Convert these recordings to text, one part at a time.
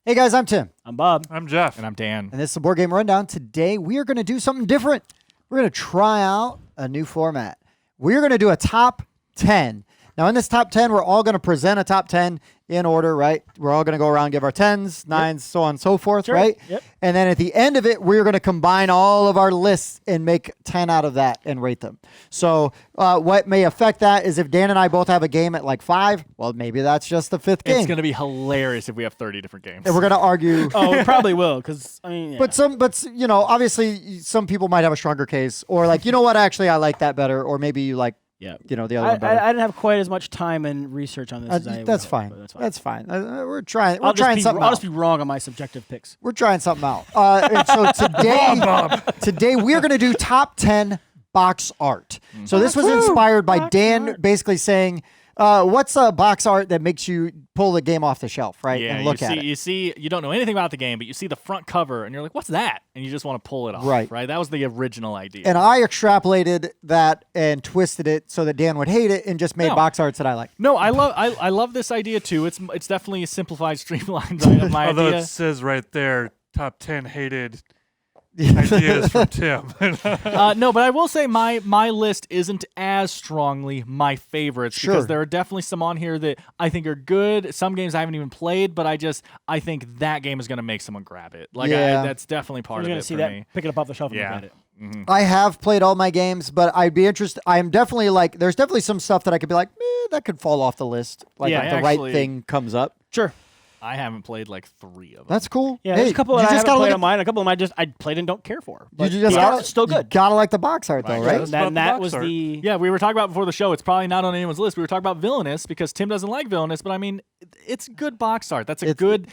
Hey guys, I'm Tim. I'm Bob. I'm Jeff. And I'm Dan. And this is the Board Game Rundown. Today we are going to do something different. We're going to try out a new format. We're going to do a top 10. Now in this top 10, we're all going to present a top 10 in order, right? We're all going to go around, give our 10s, 9s, so on and so forth, right? Yep. And then at the end of it, we're going to combine all of our lists and make 10 out of that and rate them. So what may affect that is if Dan and I both have a game at like 5, well, maybe that's just the 5th game. It's going to be hilarious if we have 30 different games. And we're going to argue. Oh, we probably will, because I mean, yeah. But you know, obviously, some people might have a stronger case, or like, you know what, actually, I like that better, or maybe you like, you know, the other one better. I didn't have quite as much time and research on this. As I that's would fine. hope, but That's fine. We're trying. I'll We're trying just be, something I'll out. just be wrong on my subjective picks. We're trying something out. And so today we're going to do top 10 box art. So this was inspired by Dan basically saying, what's a box art that makes you pull the game off the shelf, right? Yeah, and look at it. You see, you don't know anything about the game, but you see the front cover, and you're like, what's that? And you just want to pull it off, Right. right? That was the original idea. And I extrapolated that and twisted it so that Dan would hate it and just made No. box arts that I like. No, I love this idea, too. It's definitely a simplified, streamlined of my Although idea. it says right there, top 10 hated ideas from Tim. No, but I will say my list isn't as strongly my favorites because there are definitely some on here that I think are good. Some games I haven't even played, but I think that game is going to make someone grab it. Like that's definitely part You're of going it to see for that, me. pick it up off the shelf and Yeah. look at it. I have played all my games, but I'd be interested. I am definitely like, there's definitely some stuff that I could be like, that could fall off the list. Like Yeah, if the actually- right thing comes up. Sure. I haven't played like 3 of them. That's cool. Yeah, Hey, there's a couple you that I just haven't gotta played look on mine. A couple of them I played and don't care for. But You just the gotta, art's still good. You gotta like the box art though, right? Right. About And the that box was art. the... Yeah, we were talking about before the show. It's probably not on anyone's list. We were talking about Villainous because Tim doesn't like Villainous, but I mean, it's good box art. That's a good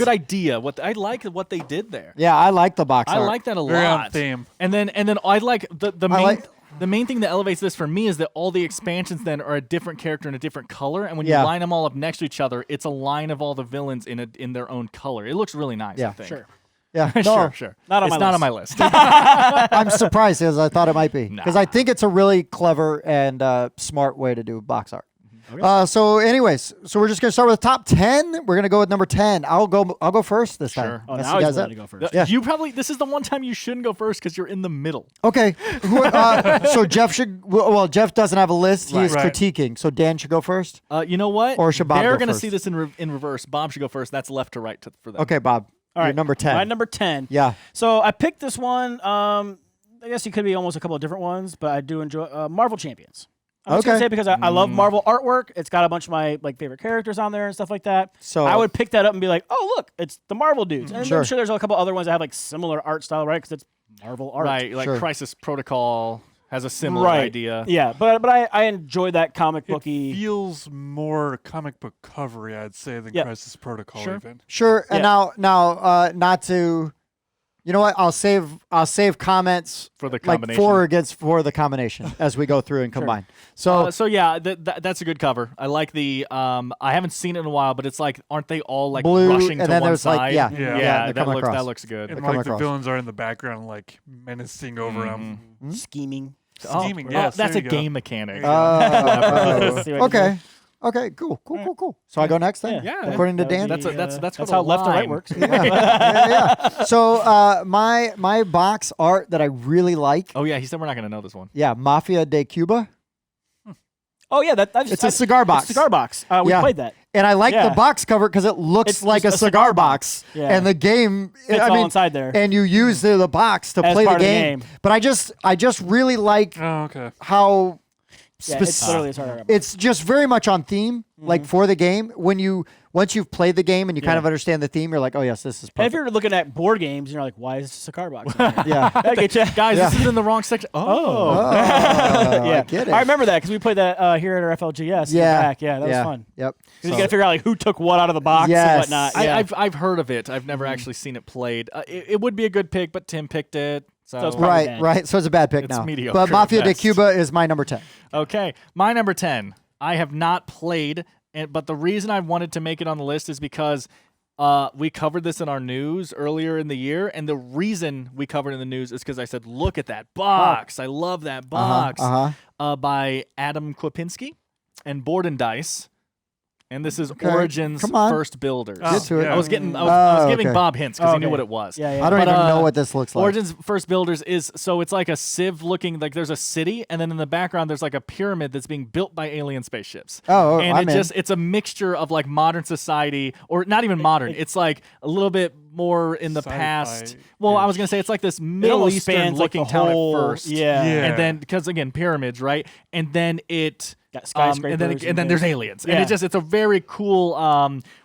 idea. I like what they did there. Yeah, I like the box I art. like that a Very on lot. theme. And then I like the main. like- The main thing that elevates this for me is that all the expansions then are a different character in a different color, and when you Yeah. line them all up next to each other, it's a line of all the villains in their own color. It looks really nice. Yeah. I think. Sure. Yeah, no, Sure. Not on it's my not list. on my list. I'm surprised because I thought it might be. Because I think it's a really clever and smart way to do box art. So anyways, we're just gonna start with the top 10. We're gonna go with number 10. I'll go first this time. Sure. Oh, Mess now you he's guys allowed up. to go first. Yeah. This is the one time you shouldn't go first because you're in the middle. Okay. So Jeff should. Well, Jeff doesn't have a list. He is Right. critiquing. So Dan should go first. You know what? Or should Bob They're go gonna first? see this in reverse. Bob should go first. That's left to right for them. Okay, Bob. All You're right. number 10. My number 10. Yeah. So I picked this one. I guess it could be almost a couple of different ones, but I do enjoy Marvel Champions. I'm just gonna Okay. say it because I love Marvel artwork. It's got a bunch of my favorite characters on there and stuff like that. So- I would pick that up and be like, oh look, it's the Marvel dudes. And Sure. I'm sure there's a couple other ones that have like similar art style, right? Because it's Marvel art. Right, like Sure. Crisis Protocol has a similar Right. idea. Yeah, but I enjoy that comic It booky. feels more comic book covery, I'd say, than Yeah. Crisis Protocol Sure. even. Sure. And Yeah. now, not to. You know what? I'll save comments For the like combination. for the combination as we go through and combine. So So yeah, that's a good cover. I like the. I haven't seen it in a while, but it's like, aren't they all like Blue, rushing and to then one there's side? like yeah, Yeah. they're that coming looks across. that looks good. And come like the across. villains are in the background, like menacing over them. Scheming. Scheming, Oh, yes. that's there a you go. game mechanic. See what I can Okay. Okay. Cool. So I go next then. Yeah. According to That would Dan. be, That's that's what a how left to right line- works. Yeah. So my box art that I really like. Oh yeah, he said we're not gonna know this one. Yeah, Mafia de Cuba. Oh yeah, It's a cigar box. Cigar box. We Yeah. played that. And I like Yeah. the box cover because it looks It's like a just a cigar cigar box. Yeah. And the game, It's I all mean, inside there. and you use the box to As play the part of the game. game. But I just really like Oh, okay. how Yeah, it's literally a cigar box. it's just very much on theme, like for the game. Once you've played the game and you kind Yeah. of understand the theme, you're like, oh yes, this is And if perfect. you're looking at board games, you're like, why is this a cigar box? in here? Yeah. That'll get you. Guys, Yeah. this is in the wrong section. Oh. Yeah, I get it. I remember that because we played that here at our FLGS. in the Yeah. back. Yeah, that was fun. Yep. 'Cause you got to figure out like who took what out of the box Yes. and whatnot. Yeah. I've heard of it. I've never actually seen it played. It would be a good pick, but Tim picked it. So it's probably Right, bad. right. So it's a bad pick It's now. mediocre But at Mafia de best. Cuba is my number 10. Okay, my number 10. I have not played, but the reason I wanted to make it on the list is because we covered this in our news earlier in the year, and the reason we covered it in the news is because I said, look at that box. I love that box. By Adam Kwapinski and Board and Dice. And this is Okay. Origin's Come on. First Builders. Oh, Get to it. yeah. I was giving okay. Bob hints because he knew Okay. what it was. Yeah. I don't But, even know what this looks like. Origin's First Builders is so it's like a Civ looking like there's a city and then in the background there's like a pyramid that's being built by alien spaceships. Oh, and I'm in. it's a mixture of like modern society or not even modern. It's like a little bit more in the past. Well, I was gonna say it's like this Middle almost Eastern spans, like, looking the town whole- at first. yeah. And then because again pyramids, right? And then it Got skyscrapers and then there's aliens. Yeah. And it's a very cool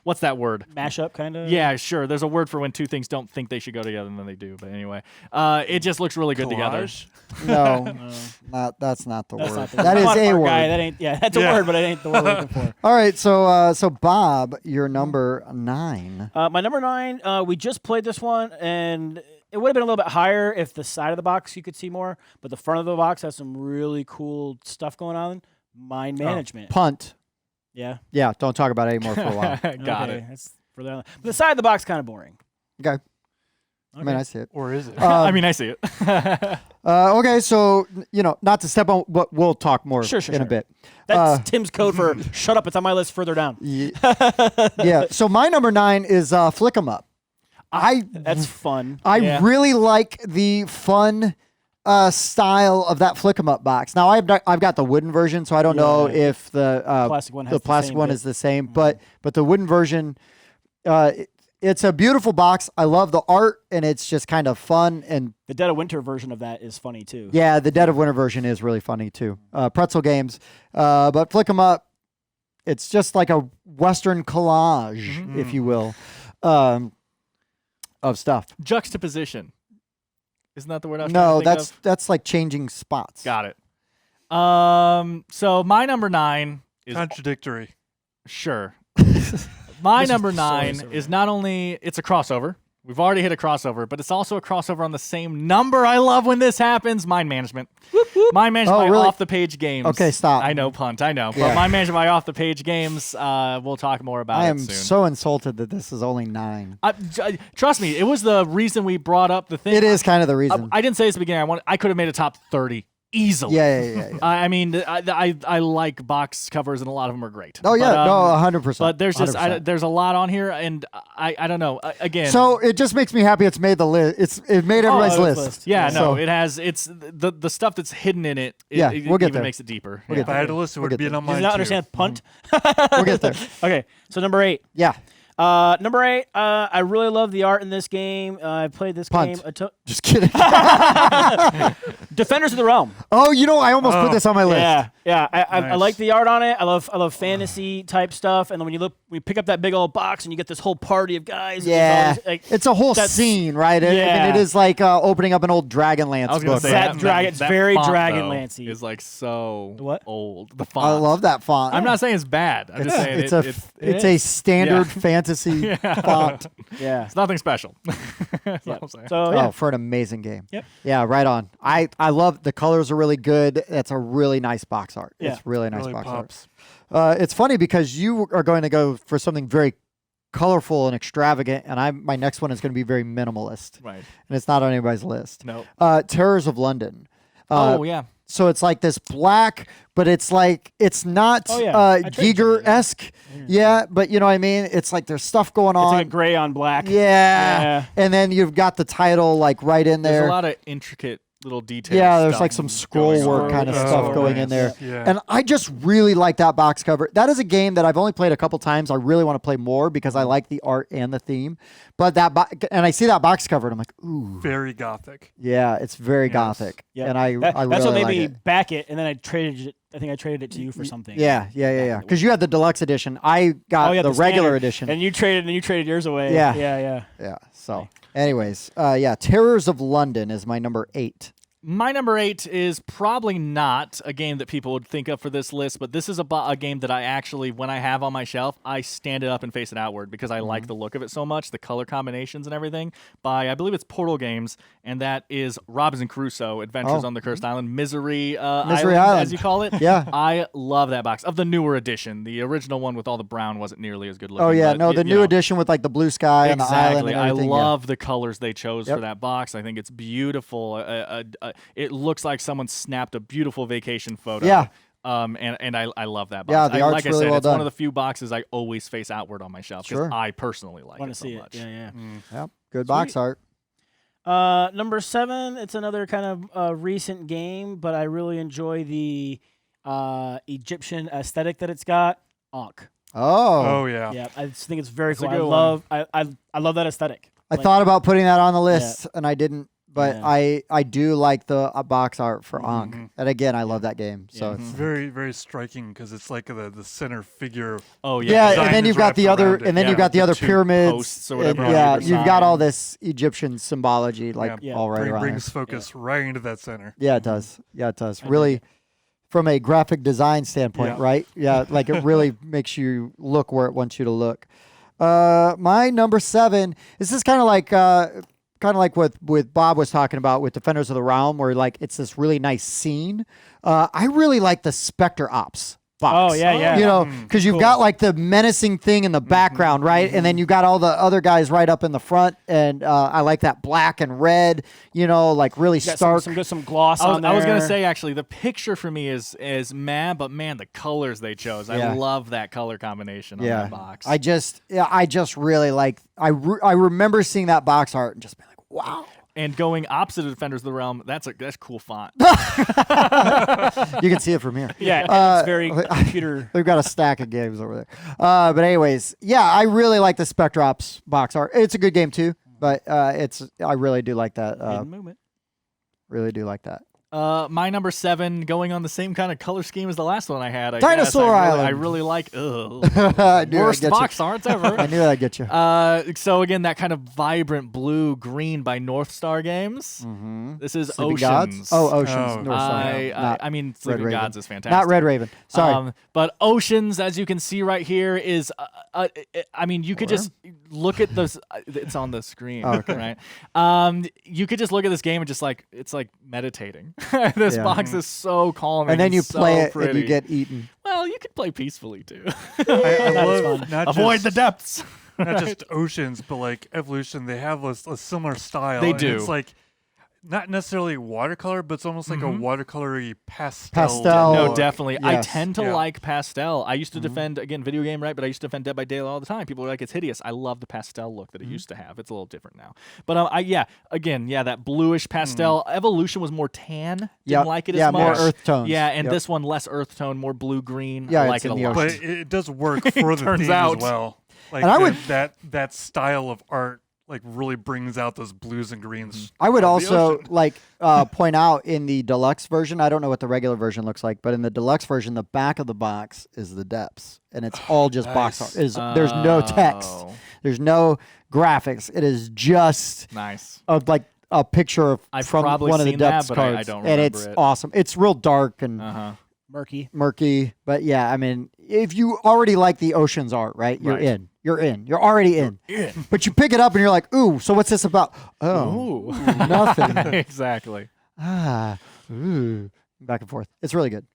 what's that word? Mashup kind of. Yeah, sure. There's a word for when two things don't think they should go together and then they do. But anyway, it just looks really good together. Collage? No, that's not the That's word. not the That word. is Come on, a art word. Guy. That ain't. Yeah, that's a Yeah. word, but it ain't the word we're looking for. All right, so Bob, you're number 9. My number 9, we just played this one, and it would have been a little bit higher if the side of the box you could see more, but the front of the box has some really cool stuff going on. Mind management. Punt. Yeah. Yeah, don't talk about it anymore for a while. Got Okay, it. That's further on. But the side of the box kind of boring. Okay. I mean, I see it. Or is it? I mean, I see it. Okay, so not to step on, but we'll talk more Sure, in a bit. That's Tim's code for shut up. It's on my list further down. Yeah. So my number 9 is Flick 'em Up. That's fun. Yeah. really like the fun style of that Flick 'em Up box. Now I've got the wooden version, so I don't know Yeah. if the Plastic one has the the plastic same one bit. is the same, but the wooden version, it's a beautiful box. I love the art, and it's just kind of fun. And The Dead of Winter version of that is funny too. yeah, the Dead of Winter version is really funny too. Pretzel games, but Flick 'em Up, it's just like a Western collage, if you will, of stuff. Juxtaposition. Isn't that the word I was No, trying to think that's like changing spots. of? Got it. So my number 9 is Contradictory. sure. My This is number so 9 surreal. is not only it's a crossover. We've already hit a crossover, but it's also a crossover on the same number. I love when this happens. Mind management. Mind management Oh, by really? off the page games. Okay, stop. I know, punt. I know. Yeah. But mind management by off the page games. We'll talk more about I it am soon. so insulted that this is only 9. Trust me, it was the reason we brought up the thing. It is kind of the reason. I didn't say this at the beginning. I could have made a top 30 easily. Yeah. I mean, I like box covers, and a lot of them are great. Oh yeah, But, no, 100%. But there's just 100%. there's a lot on here, and I don't know. Again, So it just makes me happy it's made the list. It made everybody's it's list. list. yeah, So- no, it has. It's the stuff that's hidden in it. Yeah, it we'll get even there. makes it deeper. We'll Yeah. get If I had to list, it would get be there. on Does mine he not too. understand punt? We'll get there. Okay, so number 8. Yeah, Number 8. I really love the art in this game. I played this Punt. game. just kidding. Defenders of the Realm. Oh, I almost put this on my list. Yeah. I Nice. like the art on it. I love fantasy type stuff. And then when you pick up that big old box and you get this whole party of guys. and Yeah, there's all these, like, it's a whole that's- scene, right? I mean, Yeah. it is like opening up an old Dragonlance I was gonna book. say That that, dragon- it's that very font, though, Dragonlance-y. Is like so What? old. The font. I love that font. I'm not saying it's bad. I'm just saying it's it a is. standard Yeah. fantasy font. Yeah. it's nothing special. That's Yeah. all I'm saying. So yeah. Oh, for an amazing game. Yep. Yeah, right on. I love the colors are really good. That's a really nice box art. Yeah. It's really nice Really box pops. art. It's funny because you are going to go for something very colorful and extravagant, and my next one is going to be very minimalist, Right. and it's not on anybody's list. No. Terrors of London. Oh yeah. So it's like this black, but it's like it's not Oh, yeah. I traded you that, Giger-esque. Yeah, but you know what I mean? It's like there's stuff going It's on. like a gray on black. Yeah. And then you've got the title like right in There's there. a lot of intricate little details. Yeah, there's stuff like some scroll going work on. kind of Yeah. stuff Oh, going nice. in there. Yeah. And I just really like that box cover. That is a game that I've only played a couple times. I really want to play more because I like the art and the theme. But and I see that box cover and I'm like, ooh, Very gothic. yeah, it's very Yes. gothic. Yeah. And I That's really what made like me it. back it, and then I traded it. I think I traded it to you for something. Yeah. Because you had the deluxe edition. I got Oh, yeah, the regular standard. edition. And you traded yours away. Yeah. Yeah. Yeah. So, anyways, Terrors of London is my number 8. My number 8 is probably not a game that people would think of for this list, but this is a game that I actually, when I have on my shelf, I stand it up and face it outward because I like the look of it so much, the color combinations and everything, by, I believe it's Portal Games, and that is Robinson Crusoe, Adventures Oh. on the Cursed Island, Misery, Misery Island, Island. as you call it. Yeah. I love that box. Of the newer edition. The original one with all the brown wasn't nearly as good looking. Oh, yeah. but No, the you new know. edition with like the blue sky and the island Exactly. and I everything. love the colors they chose Yep. for that box. I think it's beautiful. It looks like someone snapped a beautiful vacation photo. Yeah. And I love that box. Yeah, the art's like I really said, well it's one done. of the few boxes I always face outward on my shelf because Sure. I personally like Want it to so see much. it? Yeah, Yep. Good box Sweet. art. yeah. Number 7. It's another kind of recent game, but I really enjoy the Egyptian aesthetic that it's got. Ankh. Oh yeah. Yeah, I just think it's very That's a cool. I good one. love. I love that aesthetic. I Like, thought about putting that on the list, and I didn't. But Yeah. I do like the box art for Ankh. Mhm. And again, I love that game. So Yeah. it's Very very striking because it's like the center figure. Oh yeah, yeah. design and then is you've got wrapped the other, around it. and then Yeah, you've got the the other two pyramids. posts or whatever and on yeah, either you've got side. all this Egyptian symbology like Yeah. all right around there. brings focus right into that center. Yeah, it does. Yeah, it does. dig Really, it. from a graphic design standpoint, Yeah. right? Yeah, like it really makes you look where it wants you to look. My number 7. This is kind of like what Bob was talking about with Defenders of the Realm, where like it's this really nice scene. I really like the Spectre Ops box. Oh yeah, yeah. You know, because you've got like the menacing thing in the background, right? And then you got all the other guys right up in the front. And I like that black and red, you know, like really Got stark. some gloss on there. I was gonna say actually the picture for me is mad, but man, the colors they chose. Yeah. I love that color combination on that box. I just really like. I remember seeing that box art and just being like, wow. and going opposite of Defenders of the Realm, that's cool font. You can see it from here. Yeah, it's very computer. They've got a stack of games over there. But anyways, yeah, I really like the Spectrops box art. It's a good game too, but I really do like that. Hidden movement. Really do like that. My number 7, going on the same kind of color scheme as the last one I had. I Dinosaur guess. Island. I really like. I knew I'd Worst get box art you. ever. I knew I'd get you. So again, that kind of vibrant blue green by North Star Games. This is Sleeping Oceans. Gods? Oh, Oceans. Oh. North Star. Not I mean, Red Sleeping Raven. Gods is fantastic. Not Red Raven. Sorry. But Oceans, as you can see right here, is I mean, you could just look at those. It's on the screen, Oh, okay. right? You could just look at this game and just like it's like meditating. This Yeah. box is so calming. And then you so play it pretty. and you get eaten. Well, you could play peacefully too. I love not Avoid just, the depths. not just Oceans, but like Evolution. They have a similar style. They and do. It's like not necessarily watercolor, but it's almost like a watercolory pastel. Pastel. No, Oh, definitely. I yes. tend to Yeah. like pastel. I used to defend, again, video game, right? But I used to defend Dead by Daylight all the time. People were like, it's hideous. I love the pastel look that it used to have. It's a little different now. But that bluish pastel. Evolution was more tan. Didn't Yep. like it Yeah, as much. more earth tones. Yeah, and Yep. this one less earth tone, more blue green. Yeah, I like it's it a in the lot. But it does work for the Turns theme out. as well. Like And I would- that style of art like really brings out those blues and greens. I would of the also ocean. point out in the deluxe version, I don't know what the regular version looks like, but in the deluxe version, the back of the box is the depths, and it's all just box art. Nice. There's no text. Oh. There's no graphics. It is just Nice. a picture I've from probably one of the seen that, depths but I cards, don't and remember it's it. awesome. It's real dark and Uh-huh. Murky. murky, but yeah, I mean, if you already like the Oceans art, right? You're Right. in. You're in. You're already in. But you pick it up and you're like, ooh, so what's this about? Oh, Ooh. nothing. Exactly. Ooh. Back and forth. It's really good.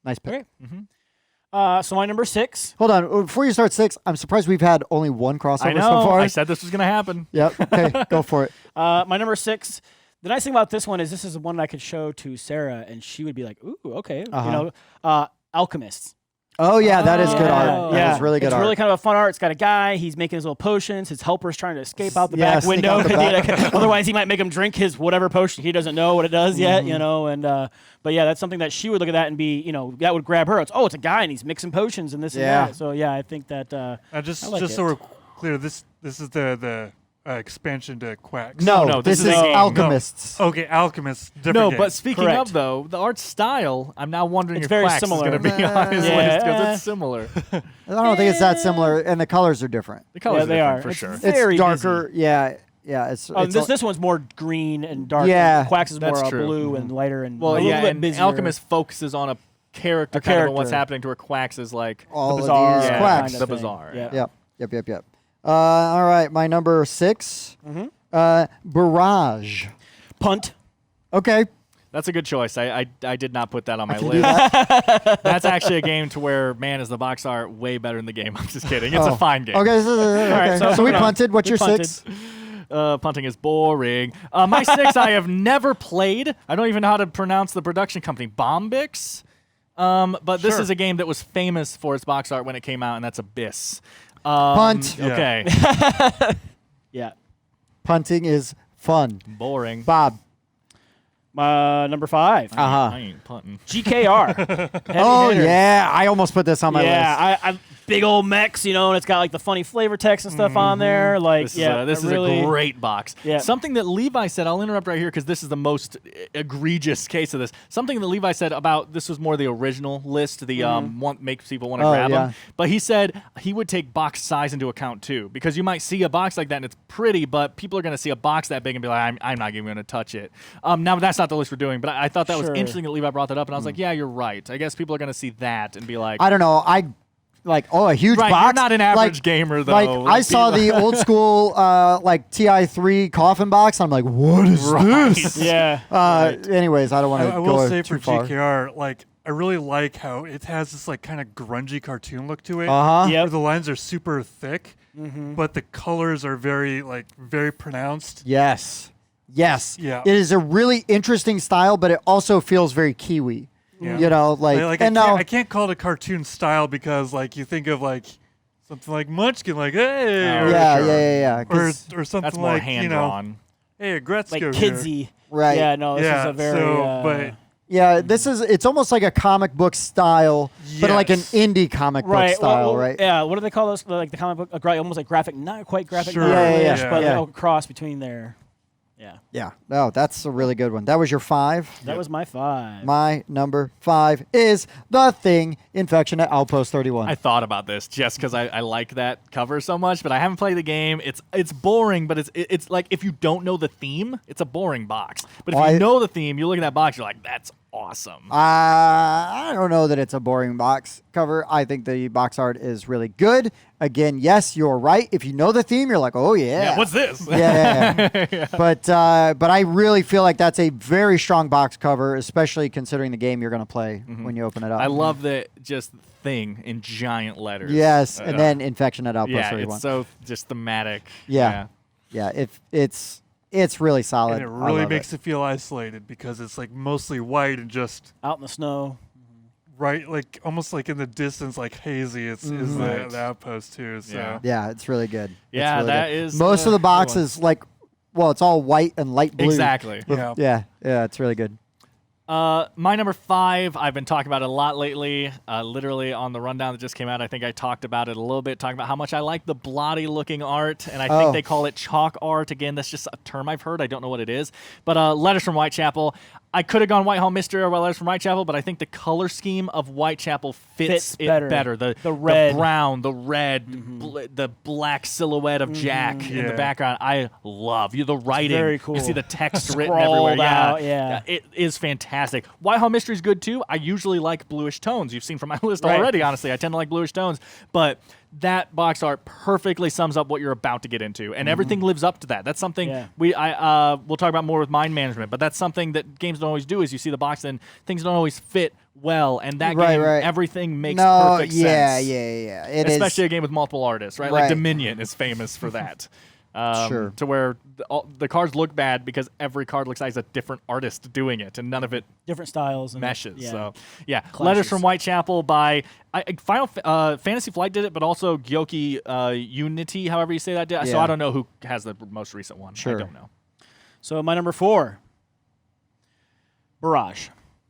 Nice pick. Okay. Mm-hmm. So my number 6. Hold on. Before you start 6, I'm surprised we've had only one crossover I know. so far. I said this was going to happen. Yep. Okay. Go for it. My number 6. The nice thing about this one is this is the one I could show to Sarah, and she would be like, "Ooh, okay." Alchemists. Oh, yeah. That is good art. Oh. That is really good it's art. really kind of a fun art. It's got a guy. He's making his little potions. His helper's trying to escape out the Yeah, back sneak window. out the back. Otherwise, he might make him drink his whatever potion. He doesn't know what it does yet, Mm-hmm. you know. And but yeah, that's something that she would look at that and be, that would grab her. It's a guy and he's mixing potions and this Yeah. and that. So yeah, I think that. Just I like so it. we're clear, this is the expansion to Quacks. No, this this is is a game. Alchemists. Okay, Alchemist. Different No, game. but speaking Correct. of though, the art style, I'm now wondering It's if very Quacks similar. is going to be on his Yeah. list because it's similar. I don't think it's that similar, and the colors are different. The colors Yeah, they different are. for It's sure. very It's darker. Yeah. Yeah. It's this one's more green and dark. Yeah, Quacks is more that's true. blue and lighter and Well, a little yeah, bit and busier. Alchemist focuses on a character, A kind of on what's character. happening to where Quacks is like all bizarre of these yeah, quacks. kind the of thing. bizarre. Yeah. Yep. All right, my number 6. Barrage. Punt. Okay. That's a good choice. I did not put that on my can do list. That's actually a game to where, man, is the box art way better than the game. I'm just kidding. It's Oh. a fine game. Okay. Okay. right, so so we moving on. punted. What's We your punted. 6? Punting is boring. My 6 I have never played. I don't even know how to pronounce the production company. Bombix? But this Sure. is a game that was famous for its box art when it came out, and that's Abyss. Punt. Yeah. Okay. Yeah. Punting is fun. Boring. Bob. Number 5. Uh-huh. I ain't punting. GKR. Heavy Oh, hitter. yeah. I almost put this on my list. Yeah, I big old mechs, and it's got like the funny flavor text and stuff on there. Like, This yeah, is a really, great box. Yeah. Something that Levi said, I'll interrupt right here because this is the most egregious case of this. Something that Levi said about this was more the original list, the makes people want to Oh, grab yeah. them. But he said he would take box size into account too, because you might see a box like that and it's pretty, but people are going to see a box that big and be like, I'm not even going to touch it. Now that's not the list we're doing, but I thought that was Sure. interesting that Levi brought that up, and I was like, yeah, you're right. I guess people are going to see that and be like, I don't know. A huge right, box. you're not an average like, gamer though. Like I saw the old school TI3 coffin box. I'm like, what is this? Yeah. Anyways, I don't want to I go will say too for far. GKR, like I really like how it has this like kind of grungy cartoon look to it. Uh-huh. Yep. Where the lines are super thick, but the colors are very pronounced. Yes. Yes. Yeah. It is a really interesting style, but it also feels very Kiwi. Yeah. Like and I now can't call it a cartoon style because like you think of like something like Munchkin, like hey, Oh, or, yeah. or 'cause- something that's more like hand drawn. hey, a Gretzko Like here. kidsy. Right. Yeah, no, this is a very. but yeah, it's almost like a comic book style, but like an Yes. indie comic book right. style, well, right? Yeah. What do they call those? Like the comic book, almost like graphic, not quite graphic Sure. novel-ish, Yeah. but Yeah. a cross between there. Yeah. Yeah. No, that's a really good one. That was your 5. That was my 5. My number 5 is The Thing, Infection at Outpost 31. I thought about this just because I like that cover so much, but I haven't played the game. It's boring, but it's like if you don't know the theme, it's a boring box. But if Well, you know the theme, you look at that box, you're like, that's awesome. I don't know that it's a boring box cover. I think the box art is really good. Again, yes, you're right. If you know the theme, you're like, oh yeah. yeah, what's this? Yeah. But I really feel like that's a very strong box cover, especially considering the game you're going to play when you open it up. I love the just thing in giant letters. Yes, and then Infection at Outpost yeah, 31. it's so just thematic. Yeah. Yeah, it's really solid. and it I really love makes it feel isolated because it's like mostly white and just Out in the snow. right, like almost like in the distance, like hazy. Is Right. the outpost too. So Yeah. Yeah, it's really good. It's Yeah, really that good. is Most of the good one. boxes it's all white and light blue. Exactly. yeah. Yeah, it's really good. My number 5, I've been talking about it a lot lately. Literally on the rundown that just came out, I think I talked about it a little bit, talking about how much I like the blotty looking art, and I think they call it chalk art. Again, that's just a term I've heard. I don't know what it is. But Letters from Whitechapel. I could have gone Whitehall Mystery or Letters from Whitechapel, but I think the color scheme of Whitechapel fits it better. The red. the brown, the red, the black silhouette of Jack in the Yeah. background. I love the writing. very cool. You see the text written Scrolled everywhere. out, yeah. It is fantastic. Whitehall Mystery is good too. I usually like bluish tones. You've seen from my list Right. already, honestly. I tend to like bluish tones. But that box art perfectly sums up what you're about to get into. And everything lives up to that. That's something Yeah. we'll talk about more with mind management, but that's something that games don't always do is you see the box and things don't always fit well. And that Right, game, right. everything makes No, perfect yeah, sense. yeah. It is. Especially a game with multiple artists, right? Right. Like Dominion is famous for that. Sure. To where the cards look bad because every card looks like a different artist doing it, and none of it Different styles. And, meshes. Yeah. So, yeah. Clashes. Letters from Whitechapel by Fantasy Flight did it, but also Gyoki Unity, however you say that. So Yeah. I don't know who has the most recent one. Sure. I don't know. So my number 4, Barrage.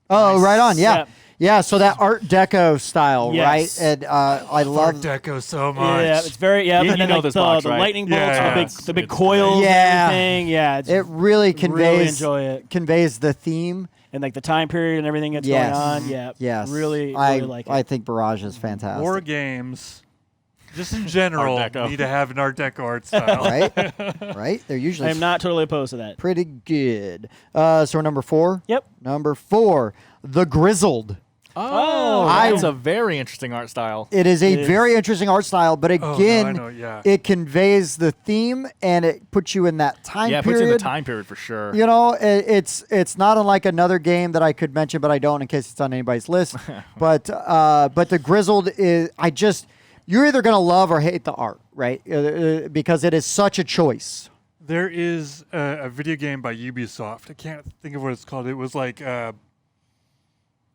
Oh, right on. Yeah. Yep. Yeah, so that Art Deco style, Yes. right? And I Art love Deco so much. Yeah, it's very You and then know like this the, box, the right? lightning bolts, Yeah. the big It's coils, Yeah. and everything. Yeah, it's it. Really really enjoy it, conveys the theme. and like the time period and everything that's Yes. going on. Yeah, Yes, really I like it. I think Barrage is fantastic. War games, just in general, Art Deco. need to have an Art Deco art style. right? Right? They're I usually am not totally opposed to that. pretty good. So we're number 4. Yep. Number 4, The Grizzled. Oh, I- that's a very interesting art style. It is a It is. very interesting art style, but Oh, no, I again, know, yeah. it conveys the theme and it puts you in that time Yeah, it period. puts you in the time period for sure. You know, it's not unlike another game that I could mention, but I don't in case it's on anybody's list. but the Grizzled is you're either gonna love or hate the art, right? Because it is such a choice. There is a video game by Ubisoft. I can't think of what it's called. It was like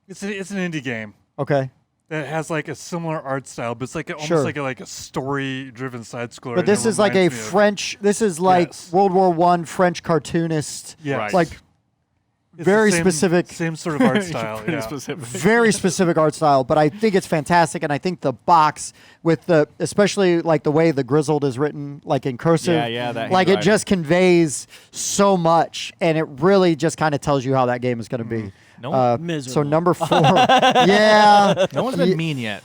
it's an indie game. Okay. that has like a similar art style, but it's like almost Sure. like a story-driven side scroller. But this is like a French. This is like Yes. World War I French cartoonist. Yes. Right. Like It's the very same- specific. same sort of art style. Pretty Yeah. specific. Very specific art style, but I think it's fantastic, and I think the box with especially like the way the grizzled is written, like in cursive, Yeah, that like it handwriting. just conveys so much, and it really just kind of tells you how that game is going to be. No one- So Miserable. number 4, yeah, No one's been mean yet.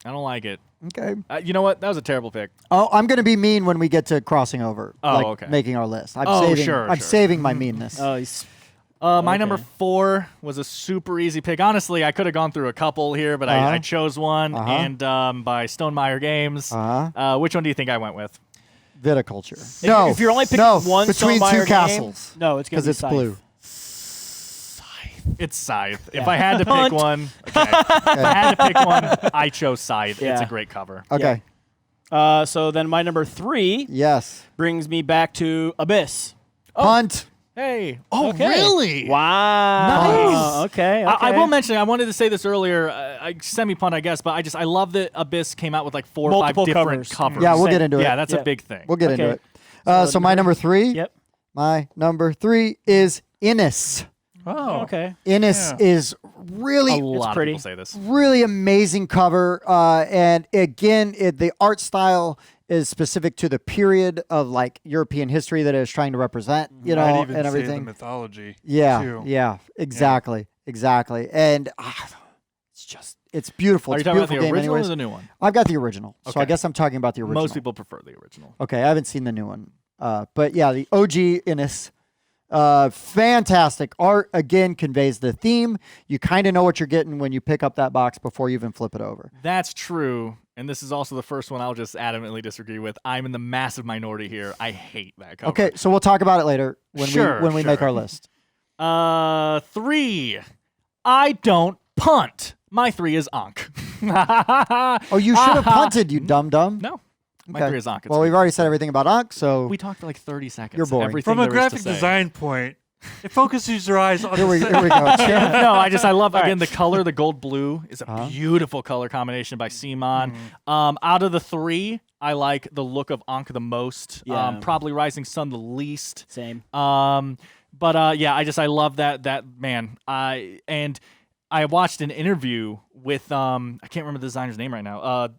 I don't like it. okay. You know what? That was a terrible pick. Oh, I'm going to be mean when we get to crossing over, Oh, like okay. making our list. I'm Oh, saving, sure, I'm sure. saving my meanness. Oh, he's My number Okay. 4 was a super easy pick. Honestly, I could have gone through a couple here, but I chose one, and by Stonemeyer Games. Which one do you think I went with? Viticulture. No, if you're only picking no, one between Stonemeyer two game, castles, no, it's gonna because be it's Scythe. blue. It's Scythe. If Yeah. I had to pick Punt. one, okay. If I had to pick one, I chose Scythe. It's Yeah. a great cover. Okay. So then my number 3 Yes. brings me back to Abyss. Punt. Hey. Oh, Okay. really? Wow. Nice. Okay. I will mention, I wanted to say this earlier, semi-punt, I guess, but I love that Abyss came out with like 4 or 5 Multiple different covers. covers. Yeah, we'll Same. get into it. Yeah, that's Yeah. a big thing. We'll get into Okay. it. So my number 3. Yep. My number 3 is Innis. Oh, Okay. Innis Yeah. is really, a lot of pretty. people say this. really amazing cover. And again, the art style is specific to the period of like European history that it was trying to represent, you I'd know, even and say everything. the mythology. Yeah, too. yeah, exactly, exactly. And it's beautiful. Are you It's a talking about beautiful the game original anyways. or the new one? I've got the original, so I Okay. guess I'm talking about the original. Most people prefer the original. Okay, I haven't seen the new one. But yeah, the OG Innis. Fantastic art, again, conveys the theme. You kind of know what you're getting when you pick up that box before you even flip it over. That's true. And this is also the first one I'll just adamantly disagree with. I'm in the massive minority here. I hate that cover. Okay, so we'll talk about it later when Sure, we make sure. our list. 3. I don't punt. My 3 is Ankh. Oh, you should have punted, you dum-dum. No. My Okay. 3 is Ankh. It's Well, we've great. already said everything about Ankh, so We talked for like 30 seconds. You're boring. Everything From a there is to graphic say. design point, it focuses your eyes on here we the go. No, I love All again right. the color. The gold blue is a beautiful color combination by Simon. Out of the 3, I like the look of Ankh the most. Yeah. Probably Rising Sun the least. Same. But yeah, I love that man. I watched an interview with I can't remember the designer's name right now.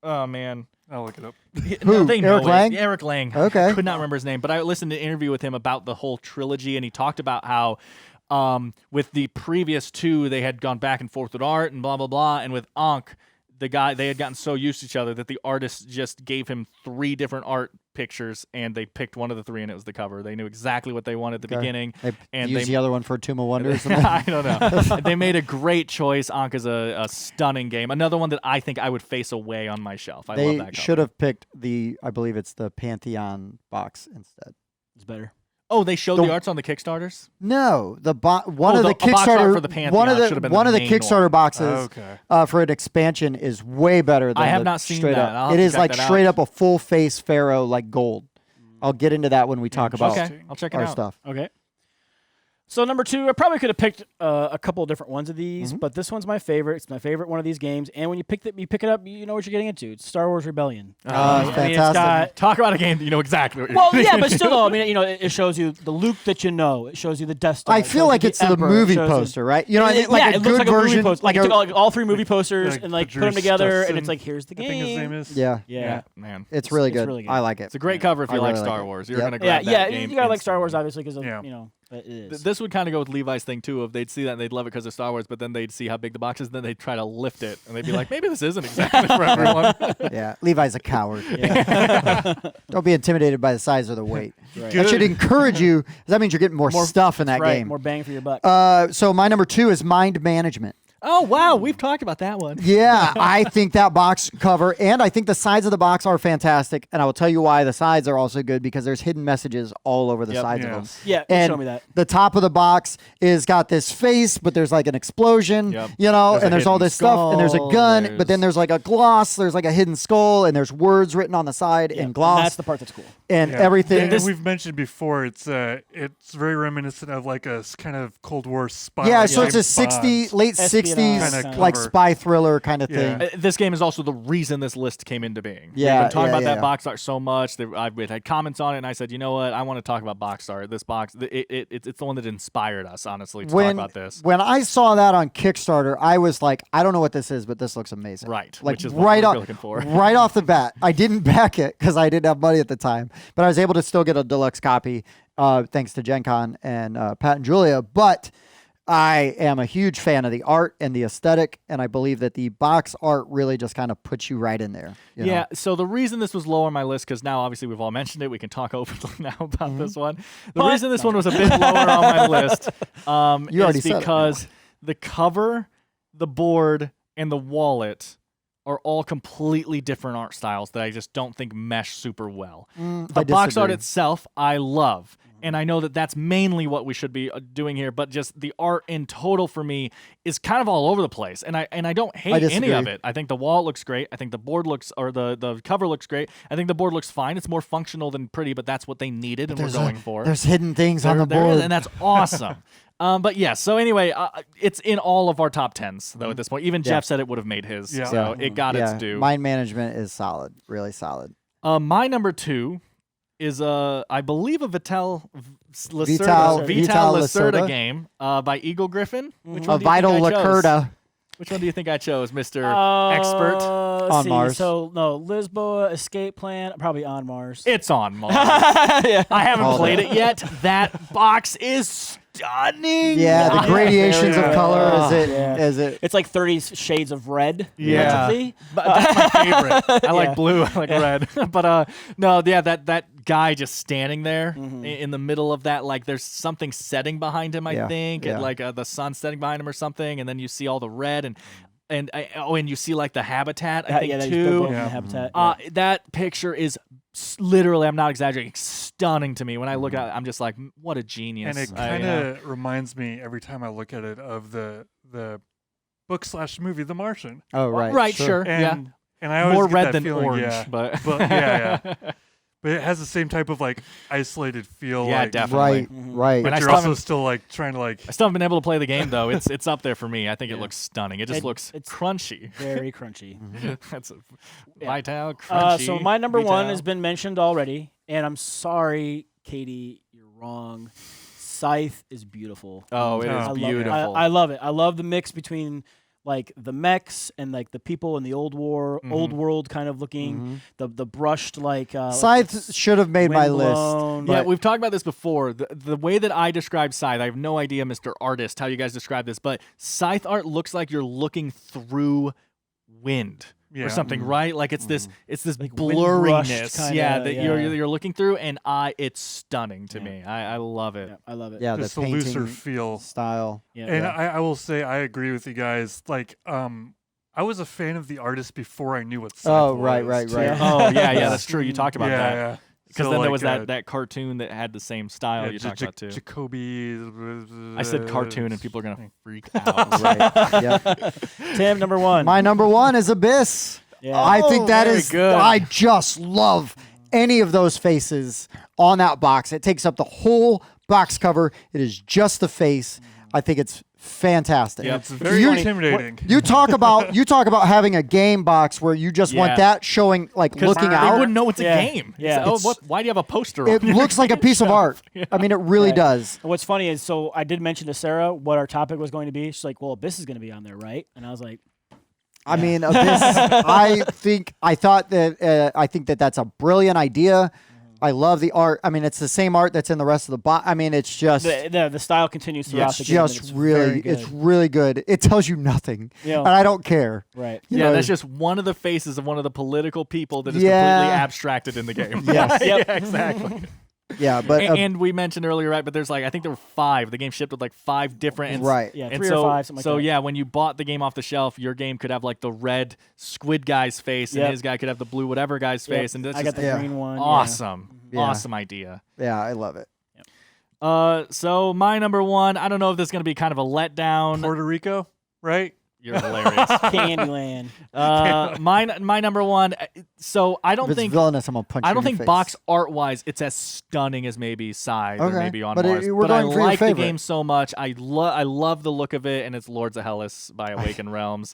Oh man. I'll look it up. Who? They know Eric it. Lang? Eric Lang. Okay. I could not remember his name, but I listened to an interview with him about the whole trilogy, and he talked about how with the previous 2, they had gone back and forth with art and blah, blah, blah. And with Ankh, they had gotten so used to each other that the artist just gave him 3 different art pictures, and they picked one of the 3, and it was the cover. They knew exactly what they wanted at the Okay. beginning. They and use they the other one for Tomb of Wonders. I don't know. They made a great choice. Ankh is a stunning game. Another one that I think I would face away on my shelf. I love They that cover. should have picked I believe it's the Pantheon box instead. It's better. Oh, they showed The- the arts on the Kickstarters? No, one Oh, of the a box art Kickstarter for the Pantheon one of should have been the the main Kickstarter one. boxes Okay. for an expansion is way better than I have the not seen straight that. up. I'll have It to is check like that straight out. up a full face pharaoh like gold. I'll get into that when we talk about Okay, I'll check it our out. stuff. Okay. So number 2, I probably could have picked a couple of different ones of these, Mm-hmm. but this one's my favorite. It's my favorite one of these games, and when you pick it up, you know what you're getting into. It's Star Wars Rebellion. I mean, it's fantastic. got Talk about a game that you know exactly what you're well, getting yeah, but into. still, though, I mean, you know, it shows you the Luke that you know. It shows you the Death Star. I It feel shows like you it's the Emperor. It movie shows you- poster, right? You know, I mean, like yeah, a it good looks like a version. movie poster. Like, it took all 3 movie posters Like and like the put them Drew together, and Stutson, it's like, here's the I game. think his name is. Yeah, Yeah. Man. it's really it's good. really good. I like it. It's a great cover if I you like really Star like it. Wars. You're Yep. going to Yeah, grab that yeah, game you gotta like Star Wars, instantly. obviously, because Yeah. you know it is. This would kind of go with Levi's thing too. If they'd see that and they'd love it because of Star Wars, but then they'd see how big the box is, and then they'd try to lift it, and they'd be like, maybe this isn't exactly for everyone. Yeah, Levi's a coward. Yeah. Don't be intimidated by the size or the weight. Right. That should encourage you. 'Cause that means you're getting more stuff in that right, game. more bang for your buck. So my number 2 is mind management. Oh, wow. We've talked about that one. Yeah, I think that box cover, and I think the sides of the box are fantastic. And I will tell you why the sides are also good, because there's hidden messages all over the sides of them. Yes. Yeah, And show me that. the top of the box is got this face, but there's like an explosion, Yep. you know, There's a and there's all hidden this stuff, and there's a skull, gun, but then there's like a gloss, there's like a hidden skull, and there's words written on the side in And gloss, that's the part that's cool. and Yeah. everything. And we've mentioned before, it's very reminiscent of like a kind of Cold War spy. Yeah, like so it's a James Bond. late Espionage 60s kinda like cover. spy thriller kind of Yeah. thing. This game is also the reason this list came into being. Yeah, We've been talking yeah, about yeah. that box art so much. I've had comments on it, and I said, you know what? I want to talk about box art. This box, it's the one that inspired us, honestly, to talk about this. When I saw that on Kickstarter, I was like, I don't know what this is, but this looks amazing. Right, Like which is what right we're off, looking for. right off the bat. I didn't back it because I didn't have money at the time, but I was able to still get a deluxe copy thanks to Gen Con and Pat and Julia. But I am a huge fan of the art and the aesthetic, and I believe that the box art really just kind of puts you right in there. you know? Yeah, so the reason this was low on my list, because now obviously we've all mentioned it, we can talk openly now about this one. The reason this one was a bit lower on my list You already is said it. because the cover, the board, and the wallet are all completely different art styles that I just don't think mesh super well. The I box art disagree. itself, I love. And I know that that's mainly what we should be doing here, but just the art in total for me is kind of all over the place. And I don't hate any of disagree. it. I think the wall looks great. I think the board looks, or the cover looks great. I think the board looks fine. It's more functional than pretty, but that's what they needed and we're going for. There's hidden things on the There board. is, and that's awesome. But yeah, so anyway, it's in all of our top 10s, though, at this point. Even Jeff said it would have made his, Yeah. so it got its due. Mind management is solid, really solid. My number 2 is, I believe, a Vital Vital Lacerda Lacerda. game by Eagle Griffin. Which A one do you vital think I chose? Lacerda. Which one do you think I chose, Mr. Expert? Let's On see. Mars. So no, Lisboa Escape Plan, probably on Mars. It's on Mars. Yeah. I haven't Called played it. it yet. That box is stunning. Yeah, the gradations of Yeah. color Oh, is it? yeah. Is it? It's like 30 shades of red. Yeah. allegedly. But that's my favorite. I like Yeah. blue. I like red. But no, yeah, that guy just standing there in the middle of that, like there's something setting behind him, I Yeah, think, yeah. and like the sun setting behind him or something, and then you see all the red and you see like the habitat, I think yeah, too. The habitat. That picture is literally, I'm not exaggerating, stunning to me. When I look at it, I'm just like, what a genius. And it kind of reminds me every time I look at it of the book/movie The Martian. Oh, right. Right, sure. Yeah. And I always More get red that than feeling, orange, yeah. but yeah. But it has the same type of like isolated feel. Yeah, like, definitely. Right, right. And I But you're still also haven't- still like trying to like. I still haven't been able to play the game though. It's up there for me. I think it looks stunning. It just looks it's crunchy. Very crunchy. That's a Yeah. Vital crunchy. So my number one Vital. has been mentioned already, and I'm sorry, Katie, you're wrong. Scythe is beautiful. Oh, it I is love it. beautiful. I love it. I love the mix between like the mechs and like the people in the old world kind of looking, the brushed like Scythe should have made my list. windblown, Yeah, but- we've talked about this before. The way that I describe Scythe, I have no idea, Mr. Artist, how you guys describe this, but Scythe art looks like you're looking through wind. Yeah. Or something, right? Like it's this Like wind-brushed blurriness, kinda, that yeah. you're looking through, and it's stunning to me. I love it. yeah, I love it. Yeah, Just the a painting looser feel. style. Yeah. And Yeah. I will say I agree with you guys. Like, I was a fan of the artist before I knew what Scythe Oh, was. right. too. Yeah. Oh yeah, that's true. You talked about yeah, that. yeah. Because So, then there like, was that cartoon that had the same style you talked about too. Jacoby. I said cartoon, and people are gonna freak out. Right. Yep. Tim, number one. My number one is Abyss. Yeah. I think that very is. good. I just love any of those faces on that box. It takes up the whole box cover. It is just the face. I think it's fantastic. Yep. It's very You- intimidating. You talk about having a game box where you just want Yeah. that showing, like looking they out. wouldn't know it's Yeah. a game. Yeah. It's, why do you have a poster? It on your looks like a piece of art. I mean, it really Right. does. And what's funny is, so I did mention to Sarah what our topic was going to be. She's like, "Well, Abyss is going to be on there, right?" And I was like, I mean, Abyss. I think that that's a brilliant idea. I love the art. I mean, it's the same art that's in the rest of the box. I mean, it's just. the style continues throughout It's the game. and just it's really, very good. it's really good. It tells you nothing, Yeah. and I don't care. right. You Yeah, know, that's just one of the faces of one of the political people that is Yeah. completely abstracted in the game. Yes. Yep. Yeah, exactly. Yeah, but and we mentioned earlier, right? But there's like, I think there were 5. The game shipped with like 5 different. And, right. Yeah, And 3 so, or 5, something like so that. yeah, when you bought the game off the shelf, your game could have like the red squid guy's face, and Yep. his guy could have the blue whatever guy's Yep. face, and that's I got just the Yeah. green one. awesome, Yeah. awesome idea. Yeah, I love it. So my number 1, I don't know if this is gonna be kind of a letdown. Puerto Rico, right? You're hilarious. Yeah. Candyland. My number 1. So I If don't it's think. villainous, I'm gonna punch you I don't in your think face. box art wise it's as stunning as maybe Scythe or Okay, maybe on but Mars. we're But I going for your like the favorite. game so much. I love the look of it, and it's Lords of Hellas by Awakened Realms.